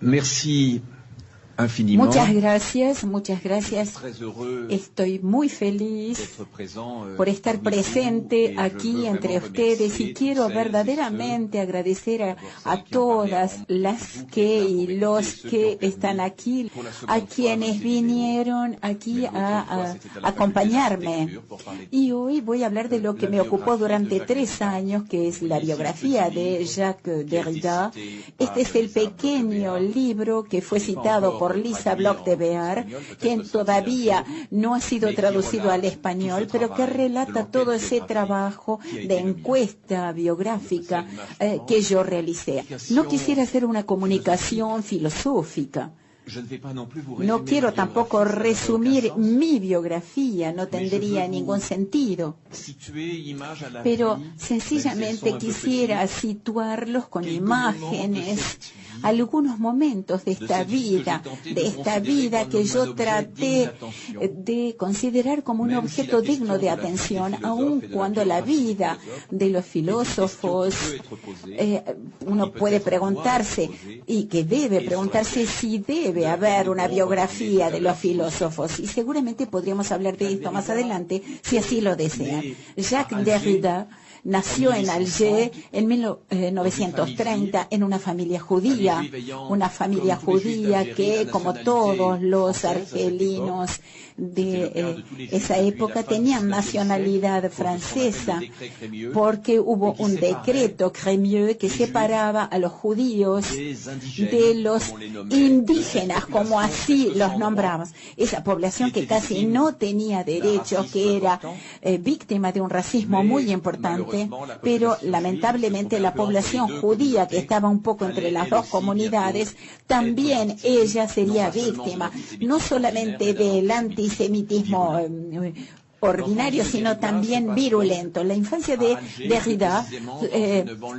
Merci infiniment. Muchas gracias. Très heureux Estoy muy feliz d'être présent por estar parmi vous, presente et je aquí veux entre vraiment ustedes y remercier quiero toutes celles et verdaderamente agradecer a ceux qui ont todas parlé las vous qui que êtes là y pour los écouter, ceux qui que ont permis están aquí, pour la seconde a fois quienes noter les vinieron aquí Mais l'autre fois, a c'était à la acompañarme. faculté d'architecture pour parler Y hoy voy a hablar de lo que la me ocupó biographie durante de Jacques 3 Derrida. años, que es la Ici, un biografía petit de livre Jacques qui a été Derrida. cité par Este es el Lisa Bloch de pequeño Béar, libro que fue qui n'est pas citado encore por Lisa traduit Bloch de en Béar, espagnol, peut-être que sorti todavía bientôt, no ha sido mais qui traducido al relate español, tout ce pero que travail relata de todo l'enquête ese biographique trabajo qui a de été le mien. encuesta biográfica C'est une image que yo realicé. No quisiera hacer una comunicación filosófica. Je ne vais pas non plus vous No résumer quiero ma tampoco biographie, ça n'aurait resumir aucun sens. mi biografía, no tendría ningún sentido. Situer image à la Pero vie, même si elles sencillamente sont un peu quisiera petites, situarlos con quelques moments de imágenes, cette vie, algunos momentos de esta cette vie que vida, j'ai tenté de de esta considérer vida comme que un yo objet digne traté d'attention. de considerar como un Même si objeto la question digno de de la vie des atención, philosophes aun et de la cuando la biographie des vida philosophes de los est une question filósofos, qui peut être posée, uno qui puede peut-être doit preguntarse être posée, y que debe et preguntarse sur si laquelle debe de haber laquelle una nous pourrons biografía continuer de tout à los l'heure. filósofos y seguramente podríamos hablar de esto más adelante si así lo desean. Jacques Alger, Derrida nació en Alger en 1930 1930 en una familia judía, que, como todos los argelinos de esa época, tenían nacionalidad francesa, porque hubo un decreto Crémieux que separaba a los judíos de los indígenas, como así los nombramos. Esa población que casi no tenía derechos, que era víctima de un racismo muy importante, pero lamentablemente la población judía, que estaba un poco entre las dos comunidades, también ella sería víctima, no solamente del antisemitismo ordinario, sino también virulento. La infancia de Derrida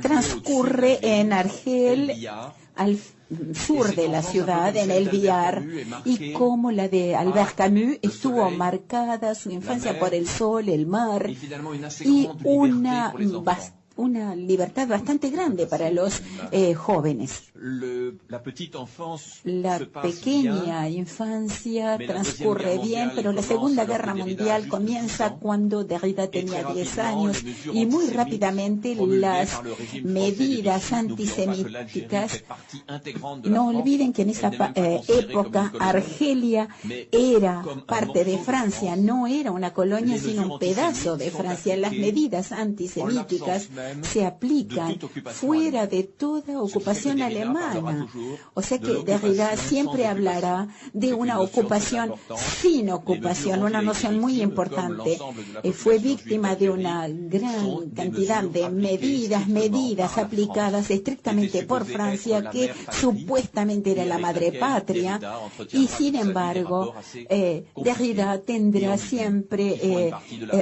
transcurre en Argel, al sur de la ciudad, en el Biar, y como la de Albert Camus estuvo marcada su infancia por el sol, el mar y una libertad bastante grande para los jóvenes. La pequeña infancia transcurre bien, pero la Segunda Guerra Mundial comienza cuando Derrida tenía 10 años y muy rápidamente las medidas antisemíticas. No olviden que en esa época Argelia era parte de Francia, no era una colonia sino un pedazo de Francia. Las medidas antisemíticas se aplican fuera de toda ocupación alemana. O sea que Derrida siempre hablará de una ocupación sin ocupación, una noción muy importante. Fue víctima de una gran cantidad de medidas aplicadas estrictamente por Francia, que supuestamente era la madre patria, y sin embargo Derrida tendrá siempre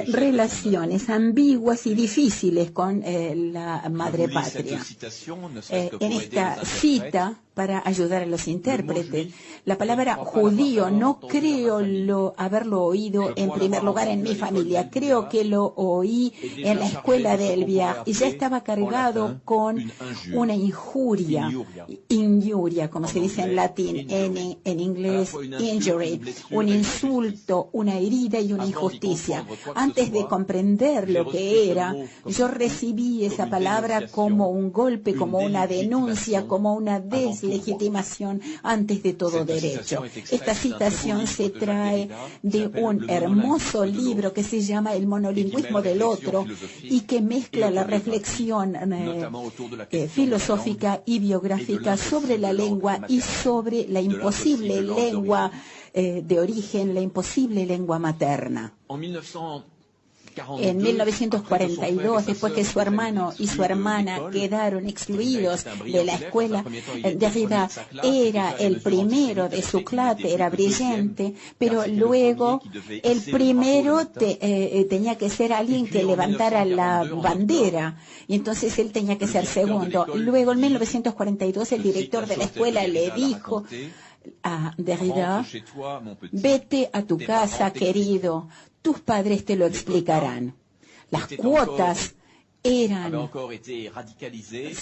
relaciones ambiguas y difíciles con la madre patria. En esta cita, para ayudar a los intérpretes, la palabra judío no creo haberlo oído en primer lugar en mi familia, creo que lo oí en la escuela de Elbiar y ya estaba cargado con una injuria, como se dice en latín, en inglés, injury, un insulto, una herida y una injusticia. Antes de comprender lo que era, yo recibí esa palabra como un golpe, como una denuncia, como una deslegitimación antes de todo derecho. Esta citación se trae de un hermoso libro que se llama El monolingüismo del otro y que mezcla la reflexión filosófica y biográfica sobre la lengua y sobre la imposible lengua de origen, la imposible lengua materna. En 1942, después que su hermano y su hermana quedaron excluidos de la escuela, Derrida era el primero de su clase, era brillante, pero luego el primero tenía que ser alguien que levantara la bandera, y entonces él tenía que ser segundo. Luego, en 1942, el director de la escuela le dijo a Derrida: vete a tu casa, querido, tus padres te lo explicarán. Las cuotas se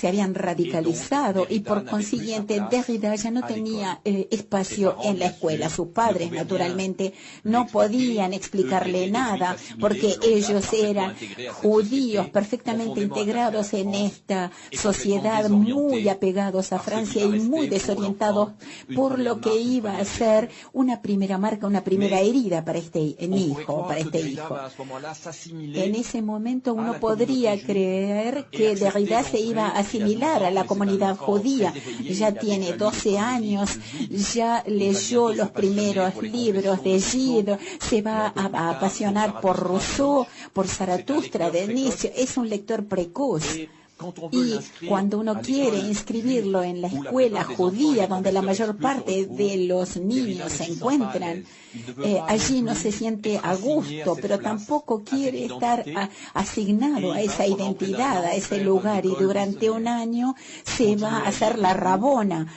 habían radicalizado y por consiguiente Derrida ya no tenía espacio en la escuela. Sus padres naturalmente no podían explicarle nada porque ellos eran judíos perfectamente integrados en esta sociedad, muy apegados a Francia y muy desorientados por lo que iba a ser una primera marca, una primera herida para este hijo. En ese momento uno podría creer que Derrida se iba a asimilar a la comunidad judía. Ya tiene 12 años, ya leyó los primeros libros de Gide, se va a apasionar por Rousseau, por Zaratustra de Nietzsche. Es un lector precoz. Y cuando uno quiere inscribirlo en la escuela judía, donde la mayor parte de los niños se encuentran, allí no se siente a gusto, pero tampoco quiere estar asignado a esa identidad, a ese lugar, y durante un año se va a hacer la rabona.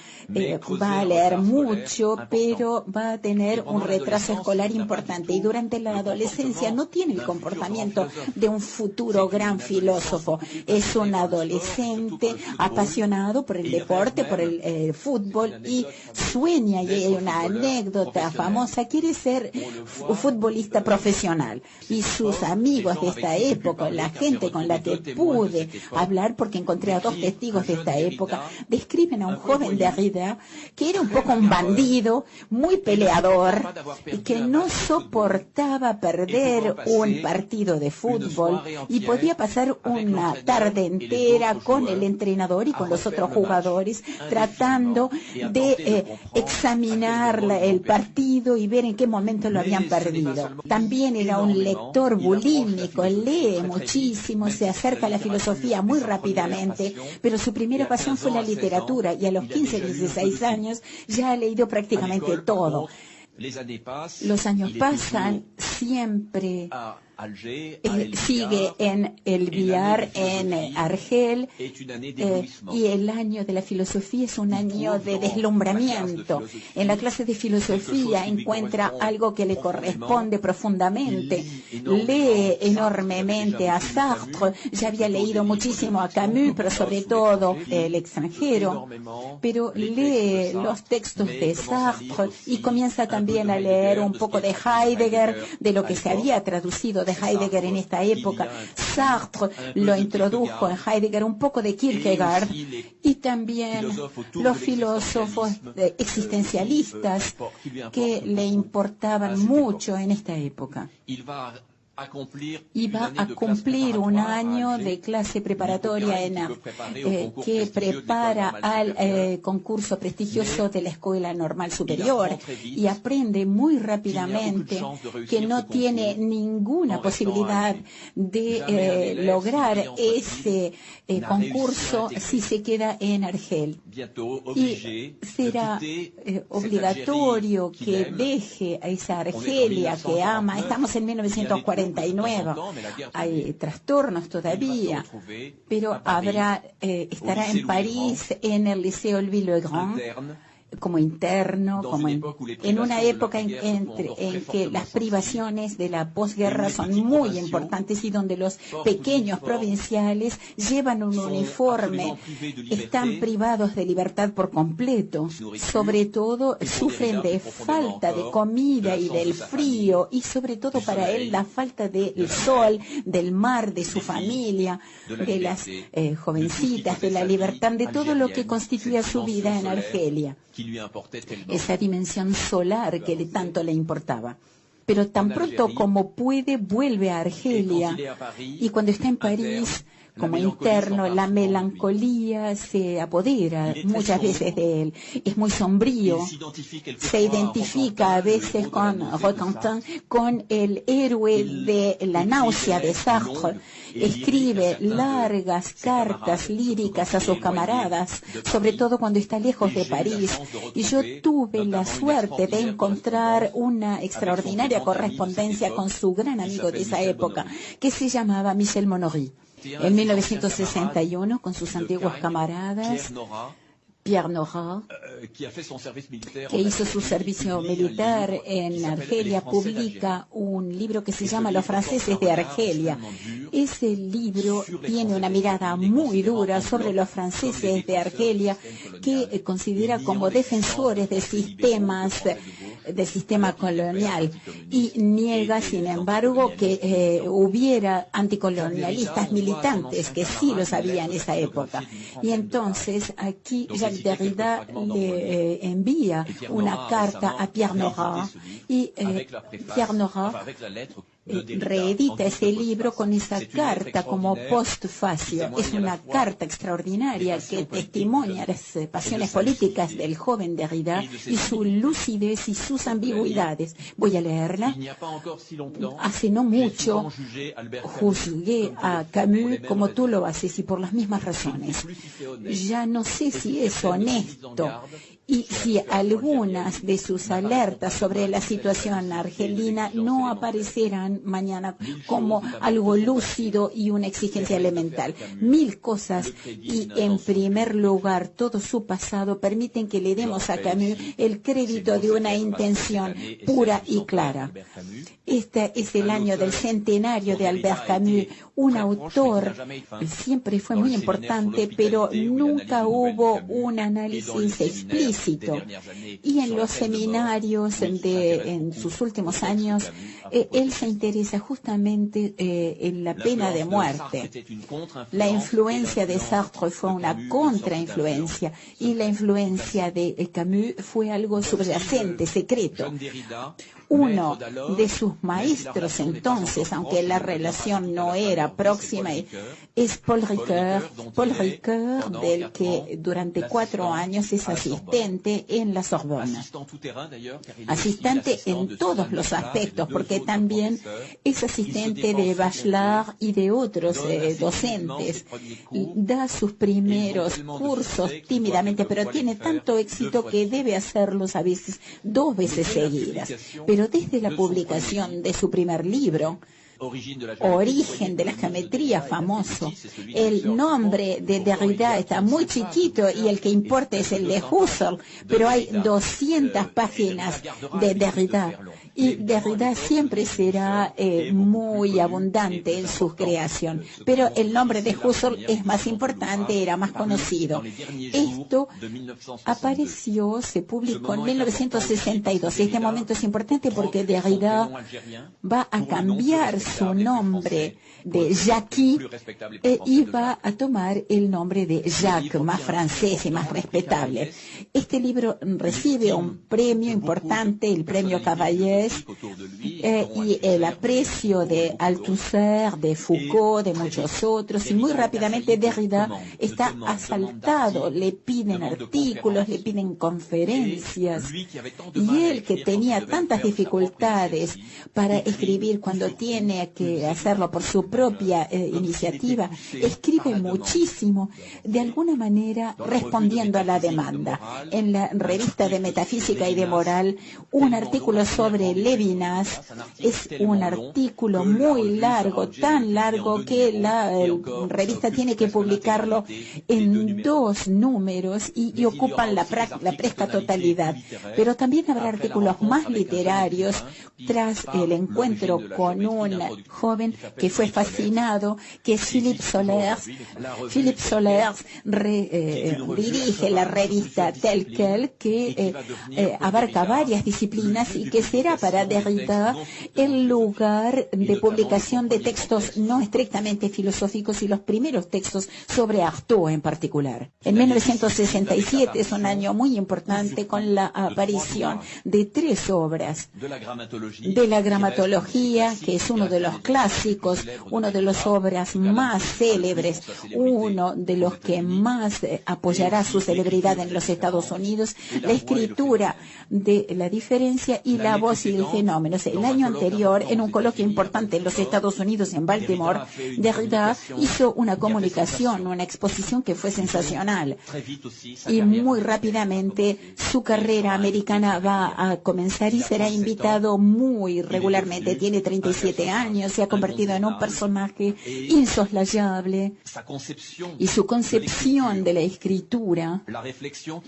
Va a leer mucho, pero va a tener un retraso escolar importante, y durante la adolescencia no tiene el comportamiento de un futuro gran filósofo. Es un adolescente apasionado por el deporte, por el fútbol, y sueña, y hay una anécdota famosa, quiere ser futbolista profesional. Y sus amigos de esta época, la gente con la que pude hablar, porque encontré a 2 testigos de esta época, describen a un joven Derrida que era un poco un bandido, muy peleador, y que no soportaba perder un partido de fútbol, y podía pasar una tarde entera con el entrenador y con los otros jugadores tratando de examinar el partido y ver en qué momento lo habían perdido. También era un lector bulímico, lee muchísimo, se acerca a la filosofía muy rápidamente, pero su primera pasión fue la literatura, y a los 15, 16 años ya ha leído prácticamente todo. Los años pasan, siempre sigue en El Biar, en Argel, y el año de la filosofía es un año de deslumbramiento. En la clase de filosofía encuentra algo que le corresponde profundamente. Lee enormemente a Sartre, ya había leído muchísimo a Camus, pero sobre todo El extranjero, pero lee los textos de Sartre y comienza también a leer un poco de Heidegger, de lo que se había traducido de Heidegger en esta época. Sartre lo introdujo en Heidegger, un poco de Kierkegaard, y también los filósofos existencialistas que le importaban mucho en esta época. Iba a cumplir un año de clase preparatoria que prepara al concurso prestigioso de la Escuela Normal Superior, y aprende muy rápidamente que no tiene ninguna posibilidad de lograr ese concurso si se queda en Argel. Y será obligatorio que deje a esa Argelia que ama. Estamos en 1949. Hay trastornos todavía, pero estará en París, en el Liceo Louis-le-Grand, como interno, como en una época en que las privaciones de la posguerra son muy importantes, y donde los pequeños provinciales llevan un uniforme, están privados de libertad por completo, sobre todo sufren de falta de comida y del frío, y sobre todo para él la falta del sol, del mar, de su familia, de las jovencitas, de la libertad, de todo lo que constituía su vida en Argelia. Esa dimensión solar que tanto le importaba. Pero tan pronto como puede, vuelve a Argelia, y cuando está en París, como interno, la melancolía se apodera muchas veces de él. Es muy sombrío. Se identifica a veces con Roquentin, con el héroe de la náusea de Sartre. Escribe largas cartas líricas a sus camaradas, sobre todo cuando está lejos de París. Y yo tuve la suerte de encontrar una extraordinaria correspondencia con su gran amigo de esa época, que se llamaba Michel Monory. En 1961, con sus antiguos camaradas, Pierre Nora, que hizo su servicio militar en Argelia, publica un libro que se llama Los franceses de Argelia. Ese libro tiene una mirada muy dura sobre los franceses de Argelia, que considera como defensores de sistema colonial, y niega, sin embargo, que hubiera anticolonialistas militantes, que sí los había en esa época. Y entonces aquí Jacques Derrida le envía una carta a Pierre Nora, y Pierre Nora reedita ese libro con esa carta como postfacio. Es una carta extraordinaria que testimonia las pasiones políticas del joven Derrida y su lucidez y sus ambigüedades. Voy a leerla. Hace no mucho juzgué a Camus como tú lo haces y por las mismas razones. Ya no sé si es honesto y si algunas de sus alertas sobre la situación argelina no aparecerán mañana como algo lúcido y una exigencia elemental. Mil cosas, y en primer lugar todo su pasado, permiten que le demos a Camus el crédito de una intención pura y clara. Este es el año del centenario de Albert Camus, un autor siempre fue muy importante, pero nunca hubo un análisis explícito. Y en los seminarios en sus últimos años, él se interesa justamente en la pena de muerte. La influencia de Sartre fue una contrainfluencia, y la influencia de Camus fue algo subyacente, secreto. Uno de sus maestros entonces, aunque la relación no era próxima, es Paul Ricoeur, del que durante 4 años es asistente en la Sorbona. Asistente en todos los aspectos, porque también es asistente de Bachelard y de otros docentes. Da sus primeros cursos tímidamente, pero tiene tanto éxito que debe hacerlos a veces 2 veces seguidas. Pero desde la publicación de su primer libro, Origen de la geometría, famoso, el nombre de Derrida está muy chiquito y el que importa es el de Husserl, pero hay 200 páginas de Derrida. Y Derrida siempre será muy abundante en su creación, pero el nombre de Husserl es más importante, era más conocido. Esto apareció, se publicó en 1962. Este momento es importante porque Derrida va a cambiar su nombre de Jacques y va a tomar el nombre de Jacques, más francés y más respetable. Este libro recibe un premio importante, el premio Cavalier, y el aprecio de Althusser, de Foucault, de muchos otros, y muy rápidamente Derrida está asaltado, le piden artículos, le piden conferencias, y él, que tenía tantas dificultades para escribir cuando tiene que hacerlo por su propia iniciativa, escribe muchísimo, de alguna manera respondiendo a la demanda. En la revista de Metafísica y de Moral, un artículo sobre Levinas es un artículo muy largo, tan largo que la revista tiene que publicarlo en 2 números y ocupan la fresca totalidad. Pero también habrá artículos más literarios tras el encuentro con un joven que fue fascinado, que es Philippe Solers. Philippe Solers dirige la revista Tel Quel, que abarca varias disciplinas y que será para Derrida el lugar de publicación de textos no estrictamente filosóficos y los primeros textos sobre Artaud en particular. En 1967 es un año muy importante con la aparición de 3 obras de la gramatología, que es uno de los clásicos, uno de las obras más célebres, uno de los que más apoyará su celebridad en los Estados Unidos, la escritura de la diferencia y la voz y el fenómeno. El año anterior, en un coloquio importante en los Estados Unidos, en Baltimore, Derrida hizo una comunicación, una exposición que fue sensacional. Y muy rápidamente su carrera americana va a comenzar y será invitado muy regularmente. Tiene 37 años. años se ha convertido en un personaje insoslayable y su concepción de la escritura,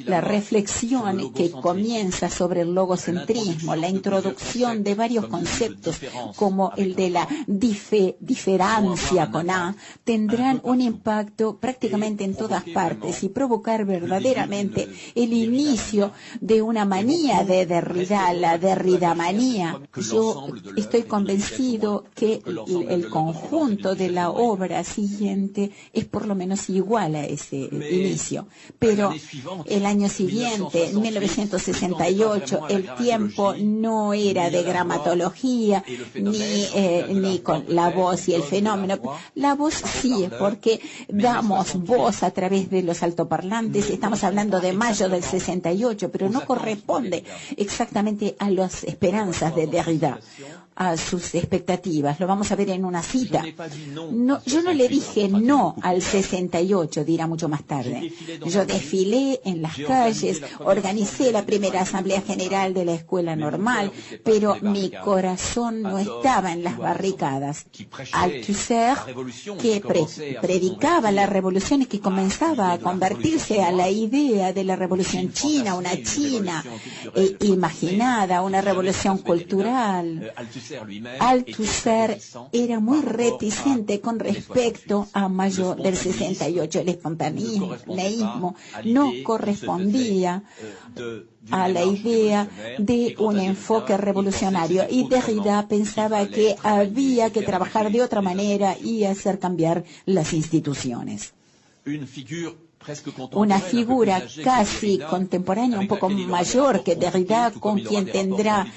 la reflexión que comienza sobre el logocentrismo, la introducción de varios conceptos como el de la diferencia con A, tendrán un impacto prácticamente en todas partes y provocar verdaderamente el inicio de una manía de Derrida, la Derridamanía. Yo estoy convencido que el conjunto de la obra siguiente es por lo menos igual a ese inicio. Pero el año siguiente, en 1968, el tiempo no era de gramatología ni con la voz y el fenómeno. La voz sí, porque damos voz a través de los altoparlantes. Estamos hablando de mayo del 68, pero no corresponde exactamente a las esperanzas de Derrida, a sus expectativas. Lo vamos a ver en una cita. No, yo no le dije no al 68, dirá mucho más tarde. Yo desfilé en las calles, organicé la primera Asamblea General de la Escuela Normal, pero mi corazón no estaba en las barricadas. Althusser, que predicaba la revolución y que comenzaba a convertirse a la idea de la revolución china, una China imaginada, una revolución cultural. Althusser era muy reticente con respecto a mayo del 68. El espontaneísmo no correspondía a la idea de un enfoque revolucionario, y Derrida pensaba que había que trabajar de otra manera y hacer cambiar las instituciones. Una figura casi contemporánea, un poco mayor que Derrida, con quien tendrá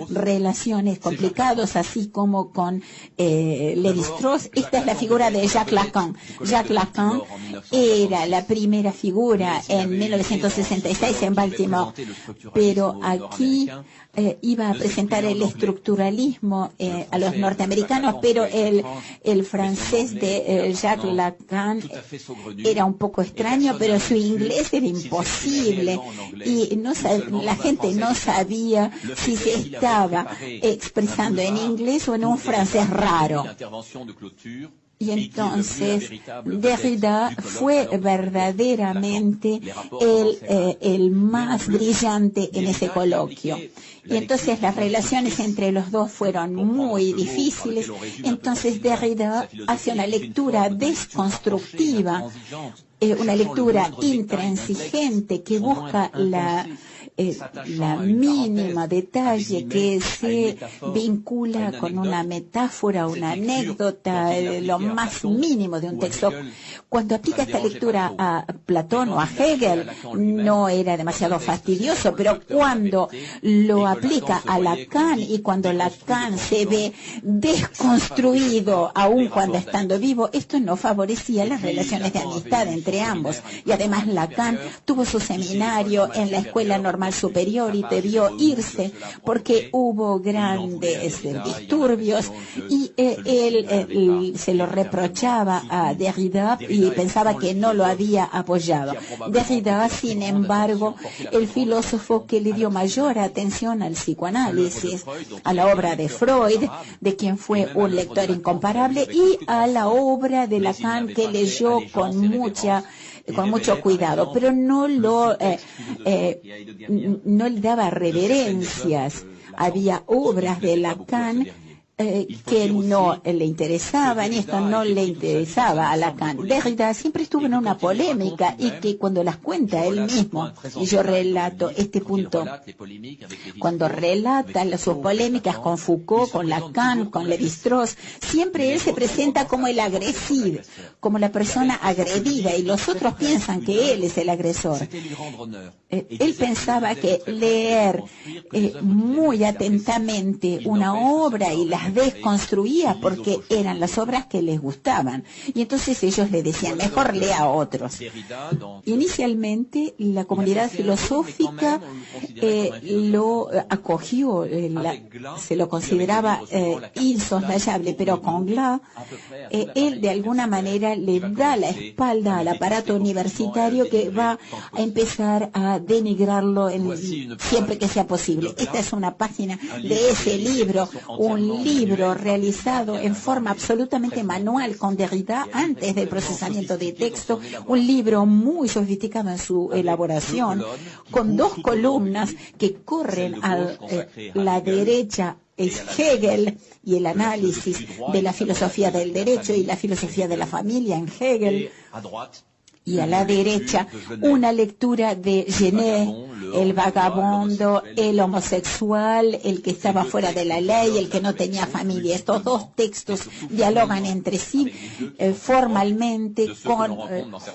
relaciones complicadas, así como con Lévi-Strauss. Esta es la figura de Jacques Lacan. Jacques Lacan era la primera figura en 1966 en Baltimore, pero aquí iba a presentar el estructuralismo a los norteamericanos, pero el francés de Jacques Lacan era un poco extraño, pero su inglés era imposible y la gente no sabía si se estaba expresando en inglés o en un francés raro. Y entonces Derrida fue verdaderamente el más brillante en ese coloquio. Y entonces las relaciones entre los dos fueron muy difíciles. Entonces Derrida hace una lectura desconstructiva, una lectura intransigente que busca la mínima detalle que se vincula con una metáfora, una anécdota, lo más mínimo de un texto. Cuando aplica esta lectura a Platón o a Hegel no era demasiado fastidioso, pero cuando lo aplica a Lacan y cuando Lacan se ve desconstruido aun cuando estando vivo, esto no favorecía las relaciones de amistad entre ambos. Y además Lacan tuvo su seminario en la Escuela Normal Superior y debió irse porque hubo grandes disturbios y él se lo reprochaba a Derrida y pensaba que no lo había apoyado. Derrida, sin embargo, el filósofo que le dio mayor atención al psicoanálisis, a la obra de Freud, de quien fue un lector incomparable, y a la obra de Lacan, que leyó con mucho cuidado, pero no le daba reverencias. Había obras de Lacan que no le interesaban, y esto no le interesaba a Lacan. Derrida siempre estuvo en una polémica, y que cuando las cuenta él mismo, y yo relato este punto, cuando relata sus polémicas con Foucault, con Lacan, con Lévi-Strauss, siempre él se presenta como el agresivo, como la persona agredida, y los otros piensan que él es el agresor. Él pensaba que leer muy atentamente una obra y las desconstruía porque eran las obras que les gustaban, y entonces ellos le decían mejor lea a otros. Inicialmente la comunidad filosófica lo acogió, se lo consideraba insoslayable, pero con Glas él de alguna manera le da la espalda al aparato universitario, que va a empezar a denigrarlo siempre que sea posible. Esta es una página de ese libro, un libro libro realizado en forma absolutamente manual con Derrida antes del procesamiento de texto, un libro muy sofisticado en su elaboración, con 2 columnas que corren a la derecha. Es Hegel y el análisis de la filosofía del derecho y la filosofía de la familia en Hegel. Y a la derecha, una lectura de Genet, el vagabundo, el homosexual, el que estaba fuera de la ley, el que no tenía familia. Estos 2 textos dialogan entre sí formalmente con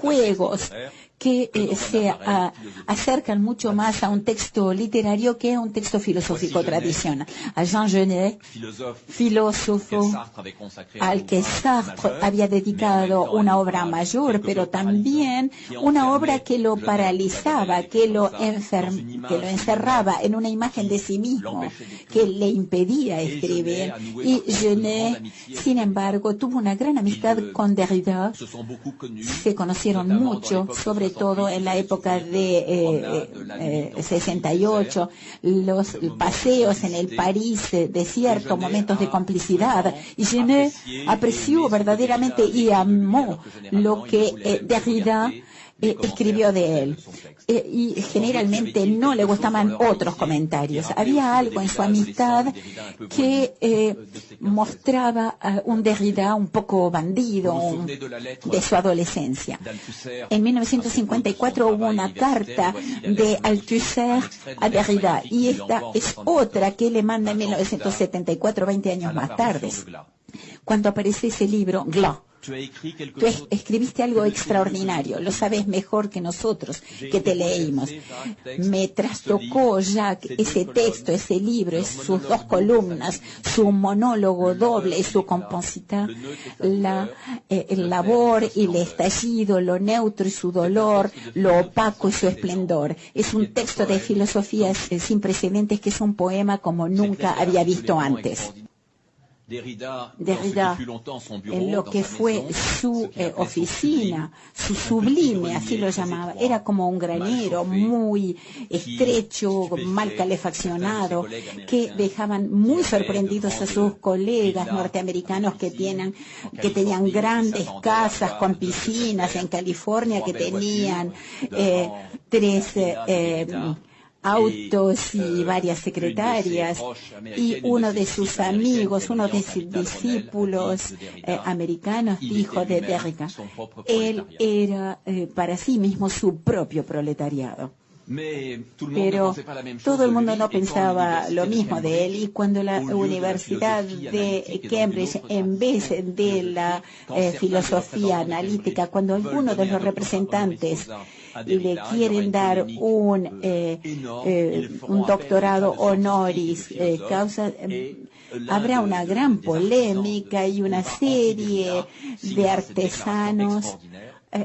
juegos que se acercan mucho más a un texto literario que a un texto filosófico tradicional. A Jean Genet, filósofo al que Sartre había dedicado una obra mayor, pero también una obra que lo paralizaba, que lo encerraba en una imagen de sí mismo, que le impedía escribir. Y Genet, sin embargo, tuvo una gran amistad con Derrida. Se conocieron mucho, sobre todo en la época de 68, los paseos en el París desierto, momentos de complicidad. Y Genet apreció verdaderamente y amó lo que Derrida escribió de él. Y generalmente no le gustaban otros comentarios. Había algo en su amistad que mostraba un Derrida un poco bandido de su adolescencia. En 1954 hubo una carta de Althusser a Derrida, y esta es otra que le manda en 1974, 20 años más tarde, cuando aparece ese libro, Glas. Tú escribiste algo extraordinario, lo sabes mejor que nosotros, que te leímos. Me trastocó, Jacques, ese texto, ese libro, sus 2 columnas, su monólogo doble, su composita, el labor y el estallido, lo neutro y su dolor, lo opaco y su esplendor. Es un texto de filosofía sin precedentes, que es un poema como nunca había visto antes. Derrida, en lo que fue su oficina, su sublime, así lo llamaba, era como un granero muy estrecho, mal calefaccionado, que dejaban muy sorprendidos a sus colegas norteamericanos que tenían grandes casas con piscinas en California, que tenían 3 autos y varias secretarias, y uno de sus amigos, uno de sus discípulos americanos dijo de Derrida, él era para sí mismo su propio proletariado. Pero todo el mundo no pensaba lo mismo de él, y cuando la Universidad de Cambridge, en vez de la filosofía analítica, cuando alguno de los representantes le quieren dar un doctorado honoris causa, habrá una gran polémica y una serie de artesanos.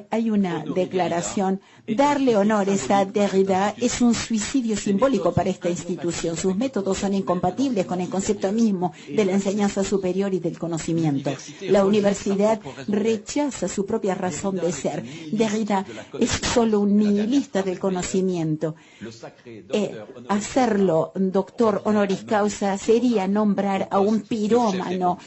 Hay una declaración. Darle honores a Derrida es un suicidio simbólico para esta institución. Sus métodos son incompatibles con el concepto mismo de la enseñanza superior y del conocimiento. La universidad rechaza su propia razón de ser. Derrida es solo un nihilista del conocimiento. Hacerlo doctor honoris causa sería nombrar a un pirómano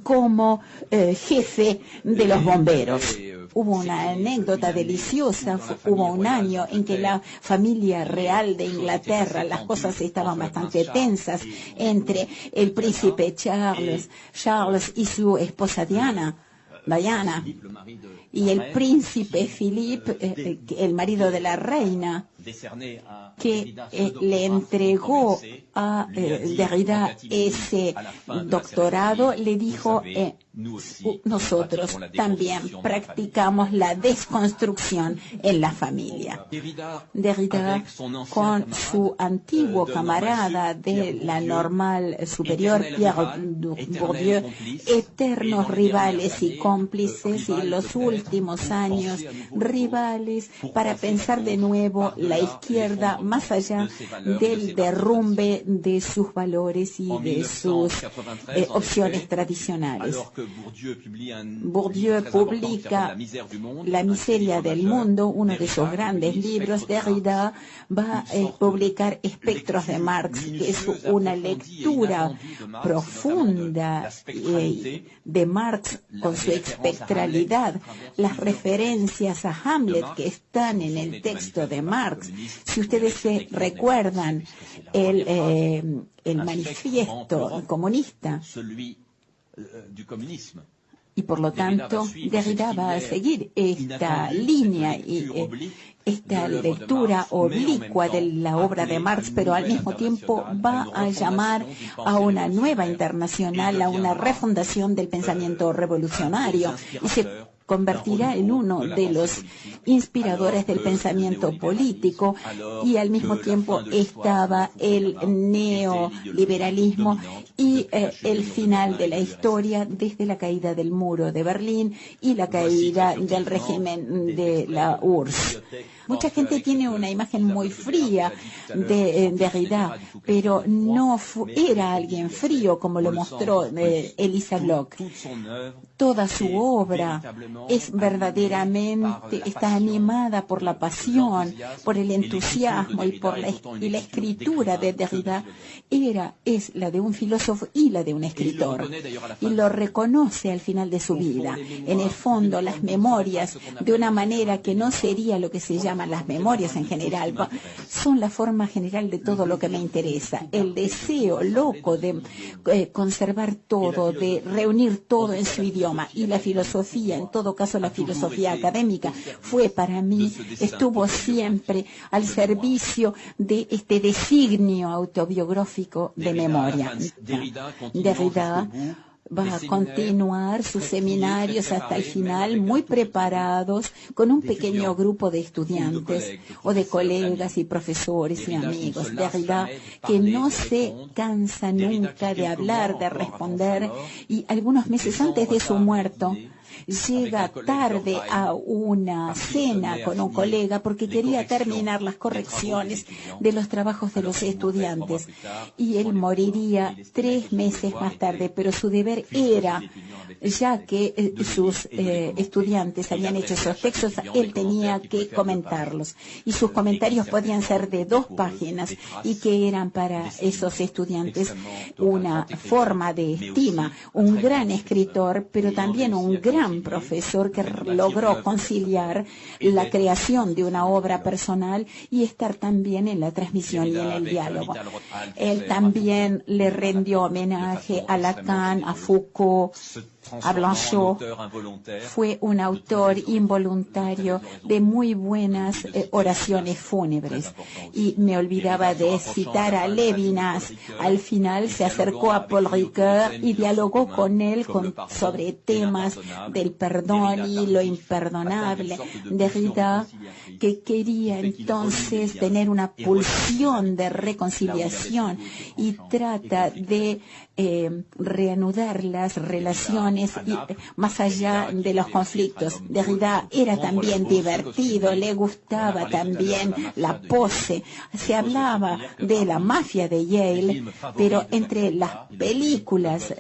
como jefe de los bomberos. Hubo una anécdota deliciosa, hubo un año en que la familia real de Inglaterra, las cosas estaban bastante tensas entre el príncipe Charles y su esposa Diana, y el príncipe Philippe, el marido de la reina, que le entregó a Derrida ese doctorado, le dijo, nosotros también practicamos la desconstrucción en la familia. Derrida, con su antiguo camarada de la Normal Superior, Pierre Bourdieu, eternos rivales y cómplices, y en los últimos años rivales para pensar de nuevo la la izquierda más allá del derrumbe de sus valores y de sus opciones tradicionales. Bourdieu publica La miseria del mundo, uno de sus grandes libros. Derrida va a publicar Espectros de Marx, que es una lectura profunda de Marx con su espectralidad, las referencias a Hamlet que están en el texto de Marx. Si ustedes se recuerdan el manifiesto comunista, y por lo tanto Derrida va a seguir esta línea y esta lectura oblicua de la obra de Marx, pero al mismo tiempo va a llamar a una nueva internacional, a una refundación del pensamiento revolucionario, y se convertirá en uno de los inspiradores del pensamiento político, y al mismo tiempo estaba el neoliberalismo y el final de la historia desde la caída del muro de Berlín y la caída del régimen de la URSS. Mucha gente tiene una imagen muy fría de Derrida, pero no era alguien frío como lo mostró Elisa Bloch. Toda su obra es verdaderamente, está animada por la pasión, por el entusiasmo y por la escritura de Derrida es la de un filósofo y la de un escritor. Y lo reconoce al final de su vida. En el fondo, las memorias, de una manera que no sería lo que se llama las memorias en general, son la forma general de todo lo que me interesa. El deseo loco de conservar todo, de reunir todo en su idioma. Y la filosofía, en todo caso la filosofía académica, fue para mí, estuvo siempre al servicio de este designio autobiográfico de memoria. Derrida va a continuar sus seminarios hasta el final, muy preparados, con un pequeño grupo de estudiantes o de colegas y profesores y amigos. Derrida, que no se cansa nunca de hablar, de responder, y algunos meses antes de su muerte llega tarde a una cena con un colega porque quería terminar las correcciones de los trabajos de los estudiantes, y él moriría 3 meses más tarde, pero su deber era, ya que sus estudiantes habían hecho esos textos, él tenía que comentarlos, y sus comentarios podían ser de 2 páginas y que eran para esos estudiantes una forma de estima. Un gran escritor, pero también un gran profesor que logró conciliar la creación de una obra personal y estar también en la transmisión y en el diálogo. Él también le rindió homenaje a Lacan, a Foucault, a Blanchot. Fue un autor involuntario de muy buenas oraciones fúnebres. Y me olvidaba de citar a Lévinas. Al final se acercó a Paul Ricoeur y dialogó con él sobre temas del perdón y lo imperdonable. Derrida, que quería entonces tener una pulsión de reconciliación y trata de reanudar las relaciones más allá de los conflictos. Derrida era también divertido, le gustaba también la pose. Se hablaba de la mafia de Yale, pero entre las películas,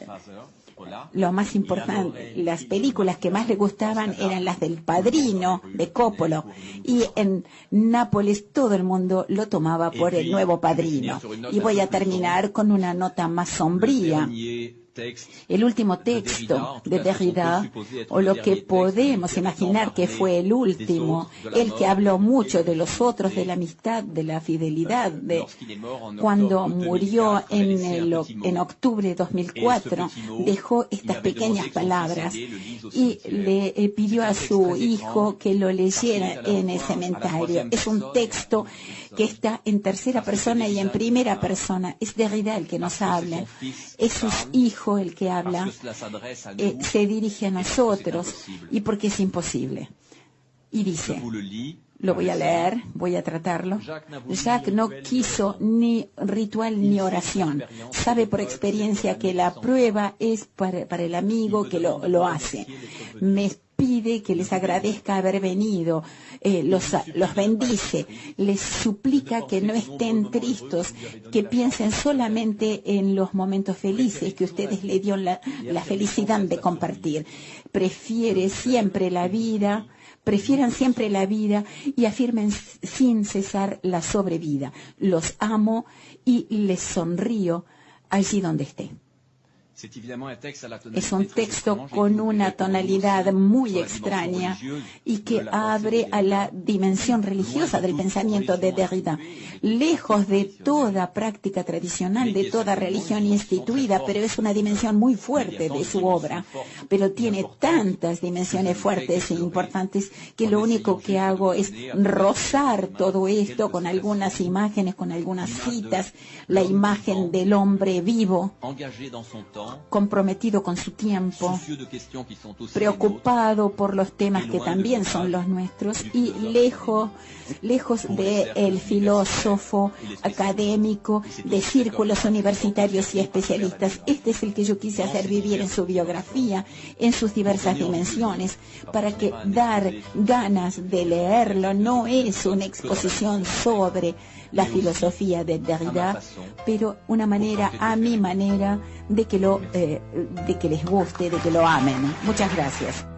lo más importante, las películas que más le gustaban eran las del Padrino de Coppola, y en Nápoles todo el mundo lo tomaba por el nuevo Padrino. Y voy a terminar con una nota más sombría. El último texto de Derrida, o lo que podemos imaginar que fue el último, el que habló mucho de los otros, de la amistad, de la fidelidad, cuando murió en octubre de 2004, dejó estas pequeñas palabras y le pidió a su hijo que lo leyera en el cementerio. Es un texto que está en tercera persona y en primera persona. Es Derrida el que nos habla, es su hijo el que habla, se dirige a nosotros, y porque es imposible. Y dice, lo voy a leer, voy a tratarlo. Jacques no quiso ni ritual ni oración. Sabe por experiencia que la prueba es para el amigo que lo hace. Me pide que les agradezca haber venido, los bendice, les suplica que no estén tristes, que piensen solamente en los momentos felices que ustedes le dio la felicidad de compartir. Prefieran siempre la vida y afirmen sin cesar la sobrevida. Los amo y les sonrío allí donde esté. Es un texto con una tonalidad muy extraña y que abre a la dimensión religiosa del pensamiento de Derrida, lejos de toda práctica tradicional, de toda religión instituida, pero es una dimensión muy fuerte de su obra. Pero tiene tantas dimensiones fuertes e importantes que lo único que hago es rozar todo esto con algunas imágenes, con algunas citas, la imagen del hombre vivo, comprometido con su tiempo, preocupado por los temas que también son los nuestros y lejos del filósofo académico de círculos universitarios y especialistas. Este es el que yo quise hacer vivir en su biografía, en sus diversas dimensiones, para que dar ganas de leerlo no es una exposición sobre la filosofía de Derrida, pero una manera, a mi manera, de que les guste, de que lo amen. Muchas gracias.